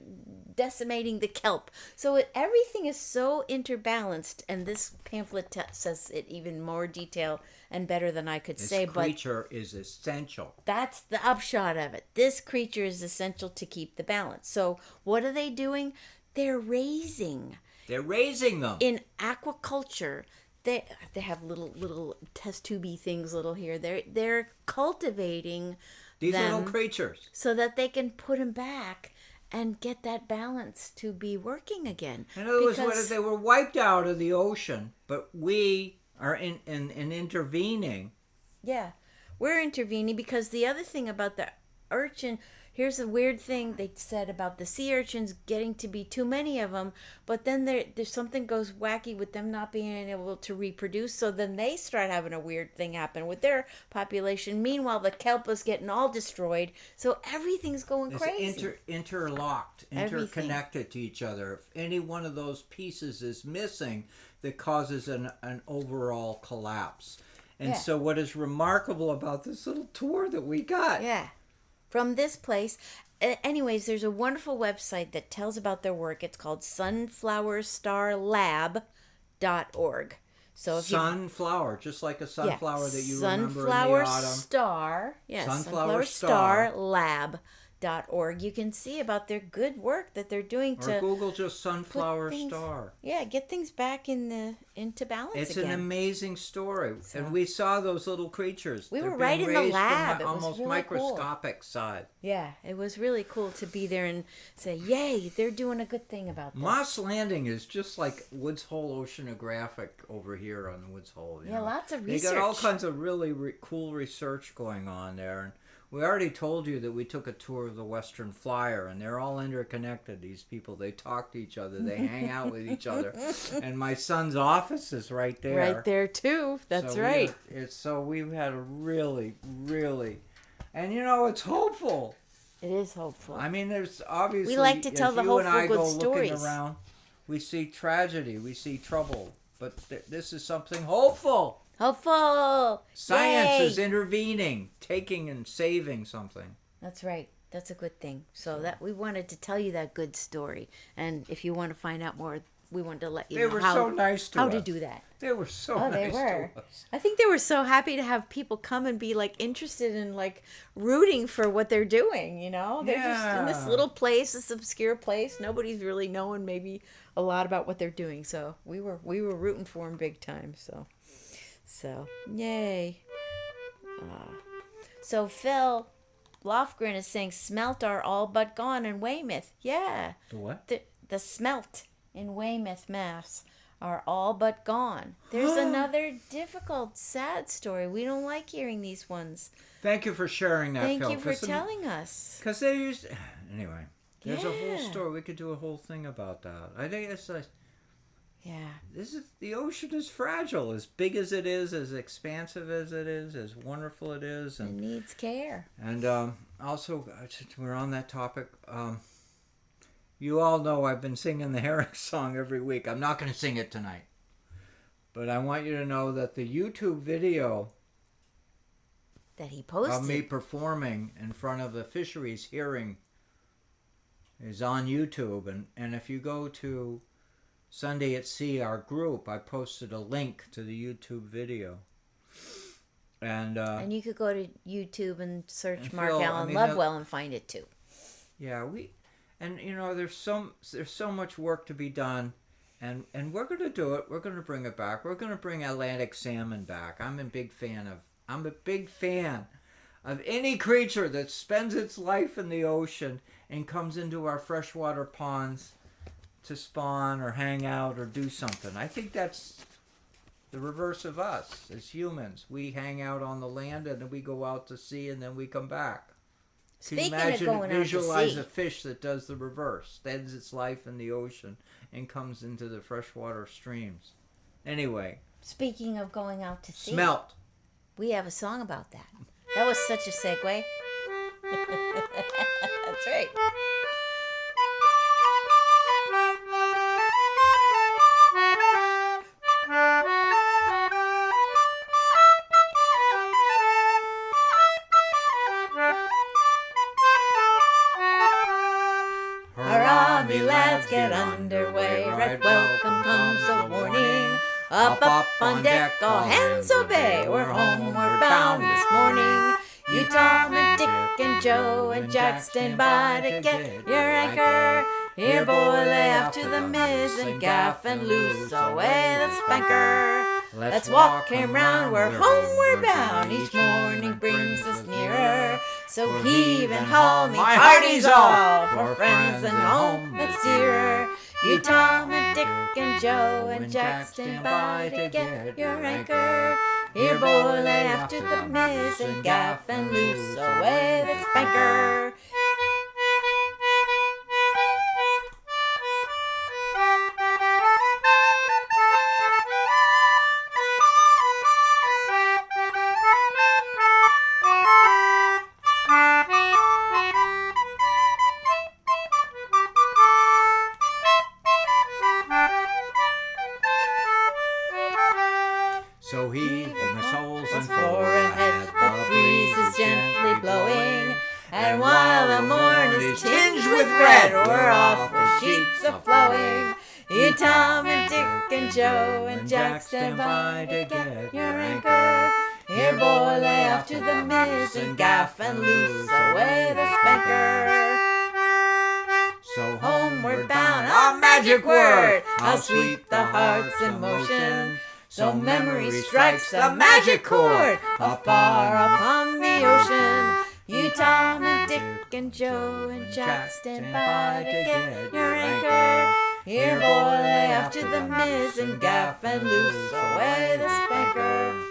Speaker 2: decimating the kelp. So everything is so interbalanced, and this pamphlet says it even more detail and better than I could
Speaker 1: This
Speaker 2: say. But
Speaker 1: creature is essential.
Speaker 2: that's the upshot of it. This creature is essential to keep the balance. So what are they doing? They're raising.
Speaker 1: They're raising them.
Speaker 2: In aquaculture, they have little test tubey things little here. They're cultivating
Speaker 1: These
Speaker 2: them
Speaker 1: little creatures.
Speaker 2: so that they can put them back and get that balance to be working again.
Speaker 1: In other words,
Speaker 2: Because-
Speaker 1: they were wiped out of the ocean, but we are in intervening.
Speaker 2: Yeah, we're intervening because the other thing about the urchin, here's a weird thing they said about the sea urchins getting to be too many of them, but then there's something goes wacky with them not being able to reproduce, so then they start having a weird thing happen with their population. Meanwhile, the kelp is getting all destroyed, so everything's going
Speaker 1: It's
Speaker 2: crazy.
Speaker 1: interlocked,
Speaker 2: Everything.
Speaker 1: interconnected to each other. If any one of those pieces is missing, that causes an overall collapse. And
Speaker 2: Yeah.
Speaker 1: so what is remarkable about this little tour that we got,
Speaker 2: Yeah. From this place. Anyways, there's a wonderful website that tells about their work. It's called sunflowerstarlab.org. So if
Speaker 1: sunflower, just like a sunflower that you remember in the
Speaker 2: Sunflower
Speaker 1: autumn.
Speaker 2: Star. Yes,
Speaker 1: Sunflower
Speaker 2: Sunflower Star Lab. org, you can see about their good work that they're doing
Speaker 1: Or
Speaker 2: to
Speaker 1: Google just Sunflower
Speaker 2: things-
Speaker 1: Star.
Speaker 2: get things back into balance
Speaker 1: It's
Speaker 2: again.
Speaker 1: an amazing story,
Speaker 2: So-
Speaker 1: and we saw those little creatures.
Speaker 2: We
Speaker 1: They're
Speaker 2: were right
Speaker 1: being
Speaker 2: in the
Speaker 1: raised from
Speaker 2: lab. It was
Speaker 1: almost
Speaker 2: really cool.
Speaker 1: microscopic side.
Speaker 2: Yeah, it was really cool to be there and say, "Yay, they're doing a good thing about this."
Speaker 1: Moss Landing is just like Woods Hole Oceanographic over here on the Woods Hole. You
Speaker 2: Yeah,
Speaker 1: know?
Speaker 2: lots of
Speaker 1: They got all
Speaker 2: research.
Speaker 1: kinds of really cool research going on there. And we already told you that we took a tour of the Western Flyer, and they're all interconnected. These people, they talk to each other, they hang out with each other, and my son's office is right there.
Speaker 2: Right there too. That's
Speaker 1: So
Speaker 2: right.
Speaker 1: we've had a really, and it's hopeful.
Speaker 2: It is hopeful.
Speaker 1: I mean, there's obviously.
Speaker 2: We like to
Speaker 1: as
Speaker 2: tell the
Speaker 1: you and
Speaker 2: hopeful
Speaker 1: I
Speaker 2: good
Speaker 1: go
Speaker 2: stories.
Speaker 1: looking around, we see tragedy, we see trouble, but this is something hopeful.
Speaker 2: Hopeful.
Speaker 1: Science
Speaker 2: Yay.
Speaker 1: is intervening, taking and saving something.
Speaker 2: That's right. That's a good thing. So that we wanted to tell you that good story, and if you want to find out more, we wanted to let you
Speaker 1: They
Speaker 2: know
Speaker 1: were
Speaker 2: how
Speaker 1: so nice to
Speaker 2: how
Speaker 1: us.
Speaker 2: to do that.
Speaker 1: They were so
Speaker 2: Oh,
Speaker 1: nice
Speaker 2: they were.
Speaker 1: to us.
Speaker 2: I think they were so happy to have people come and be like interested in like rooting for what they're doing. They're just in this
Speaker 1: Yeah.
Speaker 2: little place, this obscure place. Nobody's really knowing maybe a lot about what they're doing. So we were rooting for them big time. So yay. So Phil Lofgren is saying smelt are all but gone in Weymouth. Yeah.
Speaker 1: The what?
Speaker 2: The smelt in Weymouth, Mass. are all but gone. There's another difficult, sad story. We don't like hearing these ones.
Speaker 1: Thank you for sharing that,
Speaker 2: Thank
Speaker 1: Phil.
Speaker 2: you for telling us.
Speaker 1: Because they used... Anyway, there's a whole
Speaker 2: Yeah.
Speaker 1: story. We could do a whole thing about that. I think it's like...
Speaker 2: Yeah.
Speaker 1: The ocean is fragile. As big as it is, as expansive as it is, as wonderful it is.
Speaker 2: It
Speaker 1: And
Speaker 2: needs care.
Speaker 1: also, we're on that topic. You all know I've been singing the herring song every week. I'm not going to sing it tonight. But I want you to know that the YouTube video
Speaker 2: That he posted.
Speaker 1: of me performing in front of the fisheries hearing is on YouTube. And if you go to Sunday at Sea, our group, I posted a link to the YouTube video. And
Speaker 2: you could go to YouTube and search
Speaker 1: And
Speaker 2: Mark
Speaker 1: Phil,
Speaker 2: Allen
Speaker 1: I mean,
Speaker 2: Lovewell and find it too.
Speaker 1: yeah, there's so much work to be done, and we're going to do it. We're going to bring it back. We're going to bring Atlantic salmon back. I'm a big fan of any creature that spends its life in the ocean and comes into our freshwater ponds to spawn or hang out or do something. I think that's the reverse of us as humans. We hang out on the land and then we go out to sea and then we come back. Can you
Speaker 2: Speaking of
Speaker 1: imagine,
Speaker 2: going out to
Speaker 1: visualize
Speaker 2: sea.
Speaker 1: a fish that does the reverse, spends its life in the ocean and comes into the freshwater streams. Anyway,
Speaker 2: Speaking of going out to sea,
Speaker 1: smelt.
Speaker 2: we have a song about that. That was such a segue. That's right. Hurrah, me lads, get underway. Red welcome comes the morning. Up on deck, all hands obey. We're homeward bound this morning. You, Tom, and Dick, and Joe, and Jack stand by to get your anchor. Here, boy, lay off to the mizzen gaff and loose away the spanker. Let's walk him round, we're homeward bound. Each morning brings us nearer. So heave and haul me, party's all for friends and home that's dearer. You, Tom, and Dick, and Joe, and Jack stand by to get your anchor. Here, boy, lay off to the mizzen gaff and loose away the spanker.
Speaker 1: So heave the souls and
Speaker 2: Fore
Speaker 1: fore
Speaker 2: ahead, the breeze is gently blowing, and while the morn is tinged with red, we're off with sheets a flowing. You, Tom, and Dick, and Joe, and Jack stand by to get your anchor. Here, boy, lay off to the mizzen gaff and loose away the spanker.
Speaker 1: magic word.
Speaker 2: How sweet the heart's emotion. So memory strikes the magic chord afar upon the ocean. You, Tom, and Dick, and Joe, and Jack stand by to get your anchor. Here, boy, lay off to the miz and gaff and loose away the spanker.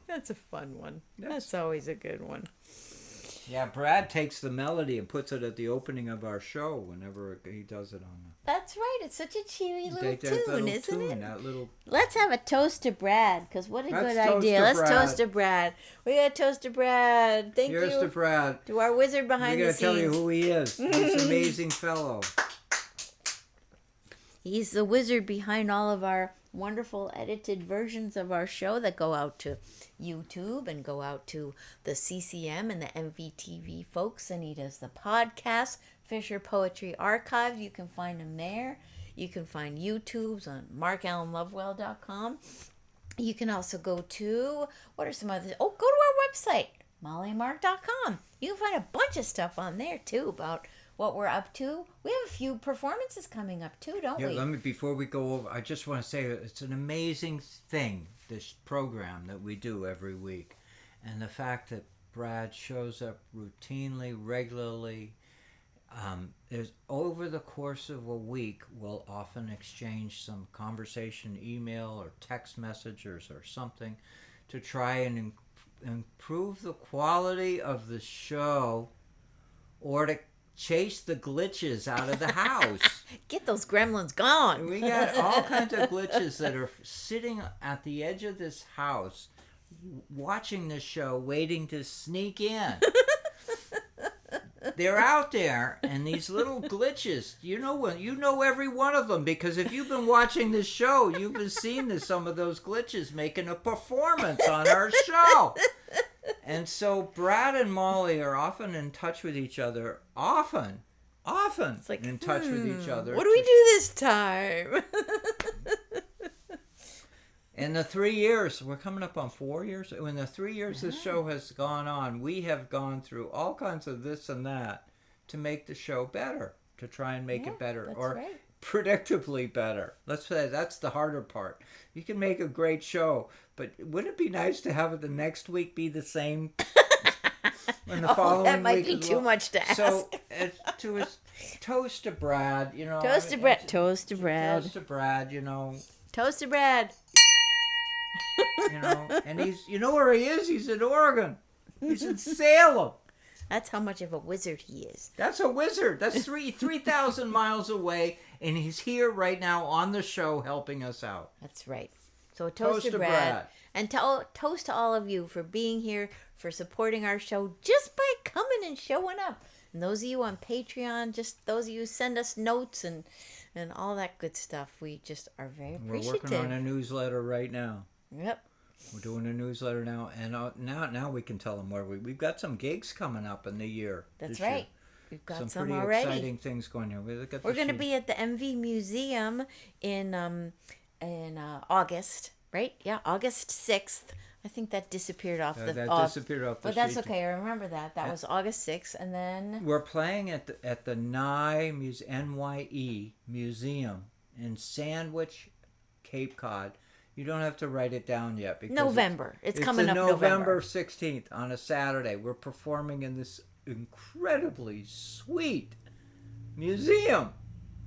Speaker 2: That's a fun one. That's always a good one.
Speaker 1: Yeah, Brad takes the melody and puts it at the opening of our show whenever he does it on
Speaker 2: That's right. It's such a cheery little
Speaker 1: that
Speaker 2: tune,
Speaker 1: little
Speaker 2: isn't it?
Speaker 1: That little...
Speaker 2: Let's have a toast to Brad, because what a good
Speaker 1: toast
Speaker 2: idea.
Speaker 1: to
Speaker 2: Let's
Speaker 1: Brad.
Speaker 2: toast to Brad. We got to toast to Brad. Thank
Speaker 1: Here's
Speaker 2: you
Speaker 1: to Brad.
Speaker 2: to our wizard behind
Speaker 1: We
Speaker 2: the
Speaker 1: got to tell you
Speaker 2: scenes.
Speaker 1: who he is. He's an amazing fellow.
Speaker 2: He's the wizard behind all of our wonderful edited versions of our show that go out to YouTube and go out to the CCM and the MVTV folks. And he does the podcast, Fisher Poetry Archive. You can find him there. You can find YouTubes on markallenlovewell.com. You can also go to, what are some others? Oh, go to our website, mollymark.com. You can find a bunch of stuff on there too about what we're up to. We have a few performances coming up too, don't we?
Speaker 1: Before we go over, I just want to say it's an amazing thing, this program that we do every week. And the fact that Brad shows up routinely, regularly. There's over the course of a week, we'll often exchange some conversation, email or text messages or something to try and improve the quality of the show or to chase the glitches out of the house.
Speaker 2: Get those gremlins gone.
Speaker 1: We got all kinds of glitches that are sitting at the edge of this house watching the show, waiting to sneak in. They're out there, and these little glitches, you know every one of them, because if you've been watching this show, you've been seeing some of those glitches making a performance on our show. And so Brad and Molly are often in touch with each other. Often
Speaker 2: It's like,
Speaker 1: in touch with each other.
Speaker 2: What do we do this time?
Speaker 1: In the 3 years, we're coming up on 4 years. In the 3 years this show has gone on, we have gone through all kinds of this and that to make the show better, to try and make it better, or
Speaker 2: right.
Speaker 1: predictably better. Let's say that's the harder part. You can make a great show, but wouldn't it be nice to have it the next week be the same? And the following
Speaker 2: that might
Speaker 1: week
Speaker 2: be
Speaker 1: as
Speaker 2: too
Speaker 1: well?
Speaker 2: much to ask.
Speaker 1: So, to his toast to Brad,
Speaker 2: Toast to Brad. Toast to Brad.
Speaker 1: Toast to Brad,
Speaker 2: Toast to Brad.
Speaker 1: And he's, where he is? He's in Oregon. He's in Salem.
Speaker 2: That's how much of a wizard he is.
Speaker 1: That's a wizard. That's 3,000 miles away, and he's here right now on the show helping us out.
Speaker 2: That's right. So toast to Brad. And toast to all of you for being here, for supporting our show just by coming and showing up. And those of you on Patreon, just those of you who send us notes and all that good stuff, we just are very appreciative.
Speaker 1: We're working on a newsletter right now.
Speaker 2: Yep.
Speaker 1: We're doing a newsletter now, and now we can tell them where we've got some gigs coming up in the year.
Speaker 2: That's right. We've got some
Speaker 1: pretty
Speaker 2: already.
Speaker 1: exciting things going here. We're
Speaker 2: going to be at the MV Museum in August, right? Yeah, August 6th. I think that disappeared off the.
Speaker 1: Disappeared off the.
Speaker 2: But that's
Speaker 1: sheet.
Speaker 2: okay. I remember that. That was August 6th, and then
Speaker 1: we're playing at the NYE Museum in Sandwich, Cape Cod. You don't have to write it down yet because
Speaker 2: November. It's coming up
Speaker 1: November 16th on a Saturday. We're performing in this incredibly sweet museum.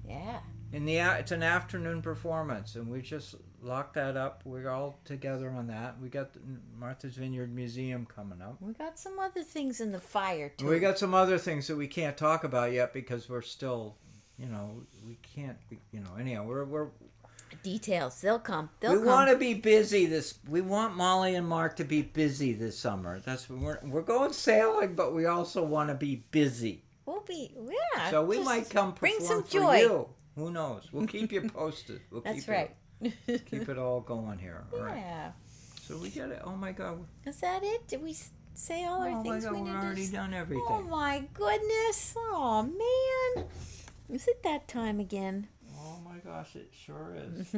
Speaker 2: Yeah.
Speaker 1: It's an afternoon performance, and we just locked that up. We're all together on that. We got the Martha's Vineyard Museum coming up.
Speaker 2: We got some other things in the fire too.
Speaker 1: We got some other things that we can't talk about yet because we're still, we can't. Anyhow, we're
Speaker 2: details. They'll come.
Speaker 1: We want to be busy we want Molly and Mark to be busy this summer. That's we're going sailing, but we also want to be busy.
Speaker 2: We'll be, yeah.
Speaker 1: So we might come perform
Speaker 2: bring some
Speaker 1: for
Speaker 2: joy.
Speaker 1: you. Who knows? We'll keep you posted. We'll
Speaker 2: That's
Speaker 1: keep
Speaker 2: right.
Speaker 1: Keep it all going here. All right.
Speaker 2: Yeah.
Speaker 1: So we get it. Oh my God.
Speaker 2: Is that it? Did we say all our
Speaker 1: Oh my
Speaker 2: things
Speaker 1: God,
Speaker 2: we
Speaker 1: we've
Speaker 2: need
Speaker 1: already
Speaker 2: to
Speaker 1: done everything.
Speaker 2: Oh my goodness. Oh man. Is it that time again?
Speaker 1: Oh my gosh, it sure is.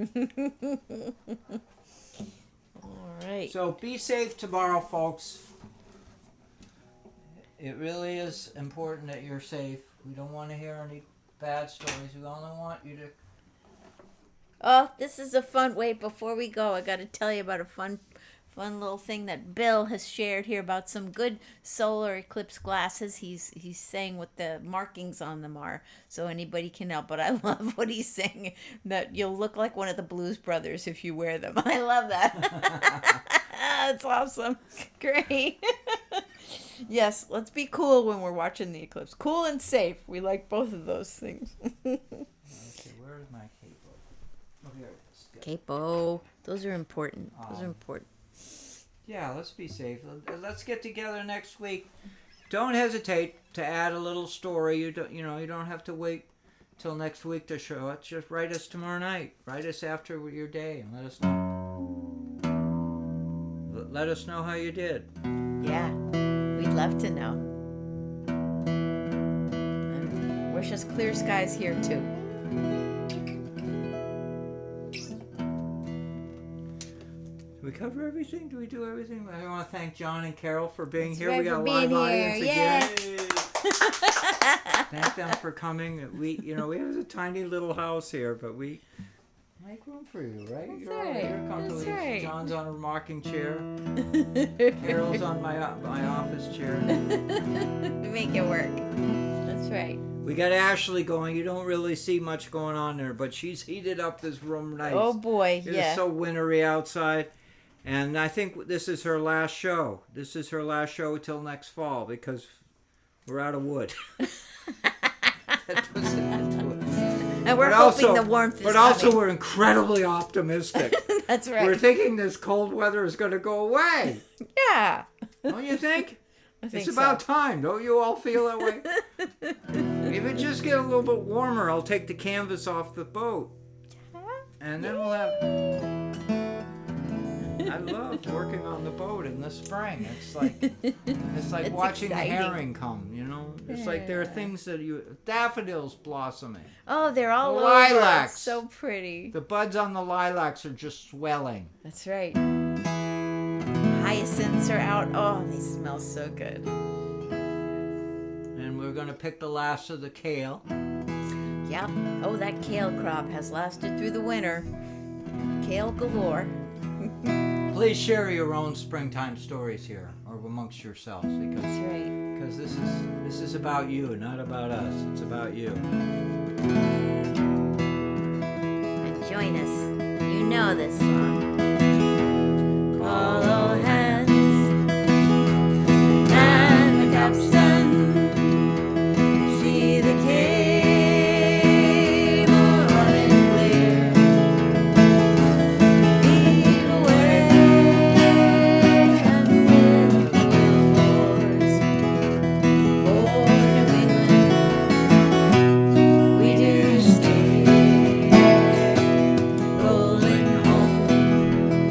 Speaker 2: All right.
Speaker 1: So be safe tomorrow, folks. It really is important that you're safe. We don't want to hear any bad stories. We only want you to.
Speaker 2: Oh, this is a fun. Wait, before we go, I got to tell you about a fun little thing that Bill has shared here about some good solar eclipse glasses. He's saying what the markings on them are, so anybody can help. But I love what he's saying, that you'll look like one of the Blues Brothers if you wear them. I love that. That's awesome. Great. Yes, let's be cool when we're watching the eclipse. Cool and safe. We like both of those things.
Speaker 1: Okay, where is my capo? Oh, here it is. Good.
Speaker 2: Capo. Those are important. Those are important.
Speaker 1: Yeah, let's be safe. Let's get together next week. Don't hesitate to add a little story. You don't have to wait till next week to show it. Just write us tomorrow night. Write us after your day and let us know. Let us know how you did.
Speaker 2: Yeah, we'd love to know. And wish us clear skies here too.
Speaker 1: Did we cover everything? Do we do everything? I want to thank John and Carol for being
Speaker 2: That's
Speaker 1: here.
Speaker 2: right,
Speaker 1: We got
Speaker 2: for
Speaker 1: a live
Speaker 2: being
Speaker 1: audience
Speaker 2: here.
Speaker 1: again. Thank them for coming. We have a tiny little house here, but we make room for you, right?
Speaker 2: That's
Speaker 1: You're
Speaker 2: right.
Speaker 1: You're comfortable.
Speaker 2: That's right.
Speaker 1: John's on a rocking chair. Carol's on my office chair.
Speaker 2: We make it work. That's right.
Speaker 1: We got Ashley going. You don't really see much going on there, but she's heated up this room nice.
Speaker 2: Oh boy,
Speaker 1: It
Speaker 2: yeah.
Speaker 1: is so wintry outside. And I think this is her last show. This is her last show till next fall because we're out of wood. That puts it into it.
Speaker 2: And we're
Speaker 1: But
Speaker 2: hoping
Speaker 1: also-
Speaker 2: the warmth is
Speaker 1: But also
Speaker 2: coming.
Speaker 1: we're incredibly optimistic.
Speaker 2: That's right.
Speaker 1: We're thinking this cold weather is going to go away.
Speaker 2: Yeah.
Speaker 1: Don't you think?
Speaker 2: I think
Speaker 1: It's about time. Don't you all feel that way? If it just get a little bit warmer, I'll take the canvas off the boat. And then we'll have... I love working on the boat in the spring. It's like
Speaker 2: It's
Speaker 1: watching
Speaker 2: exciting.
Speaker 1: the herring come, you know? It's like there are things that daffodils blossoming.
Speaker 2: Oh, they're all
Speaker 1: Lilacs.
Speaker 2: over. It's so pretty.
Speaker 1: The buds on the lilacs are just swelling.
Speaker 2: That's right. Hyacinths are out. Oh, they smell so good.
Speaker 1: And we're going to pick the last of the kale.
Speaker 2: Yep. Oh, that kale crop has lasted through the winter. Kale galore.
Speaker 1: Please share your own springtime stories here or amongst yourselves
Speaker 2: That's
Speaker 1: because
Speaker 2: right.
Speaker 1: this is about you, not about us. It's about you.
Speaker 2: And join us. You know this song. Call all hands and the capstan. See the cable running clear. Be aware and win the wars for New England. We do stay rolling home.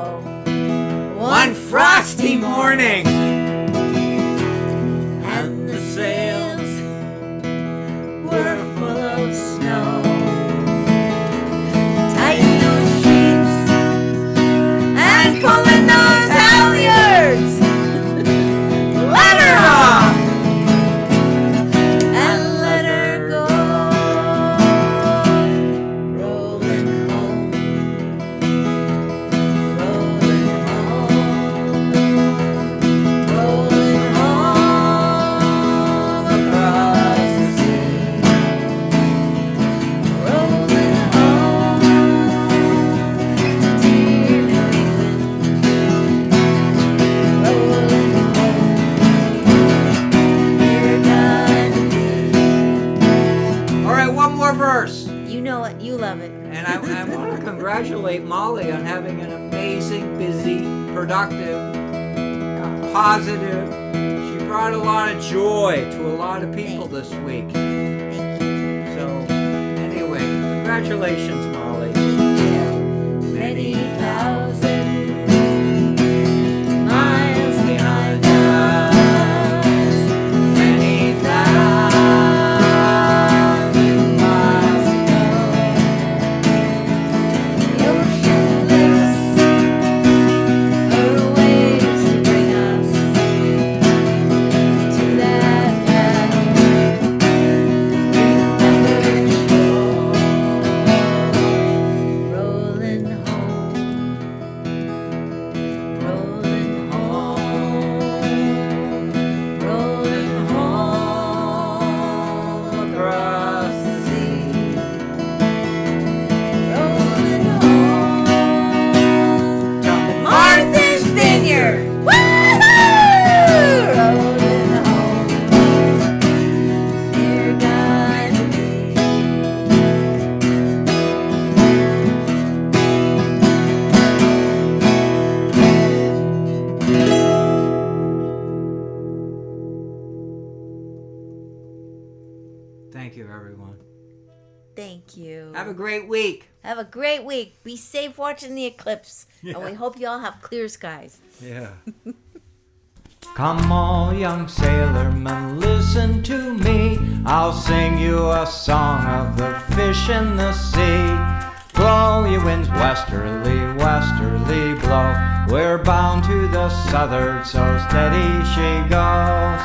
Speaker 2: go.
Speaker 1: One frosty morning, and the sails
Speaker 2: were full of snow. Tighten those sheets and pulling those halyards. Let her off and let her go. Rolling home, rolling home, rolling home across the sea. Rolling home to dear New England. Rolling home, dear God.
Speaker 1: All right, one more verse.
Speaker 2: You know it, you love it.
Speaker 1: And I want to congratulate Molly on having an amazing, busy, productive, positive. She brought a lot of joy to a lot of people this week.
Speaker 2: Thank you.
Speaker 1: So, anyway, congratulations, Molly.
Speaker 2: Many thousand miles behind us. Many thousand miles to go. The ocean lifts her waves to bring us to that remembered shore. Rolling home, rolling home, rolling home across the sea. Rolling home to Martha's Vineyard. Woo-hoo! Rolling home, dear God to me.
Speaker 1: Thank you, everyone.
Speaker 2: Thank you.
Speaker 1: Have a great week.
Speaker 2: Have a great week. Be safe watching the eclipse. And we hope you all have clear skies.
Speaker 1: Yeah. Come all young sailormen, listen to me. I'll sing you a song of the fish in the sea. Blow, ye winds, westerly, westerly blow. We're bound to the southward, so steady she goes.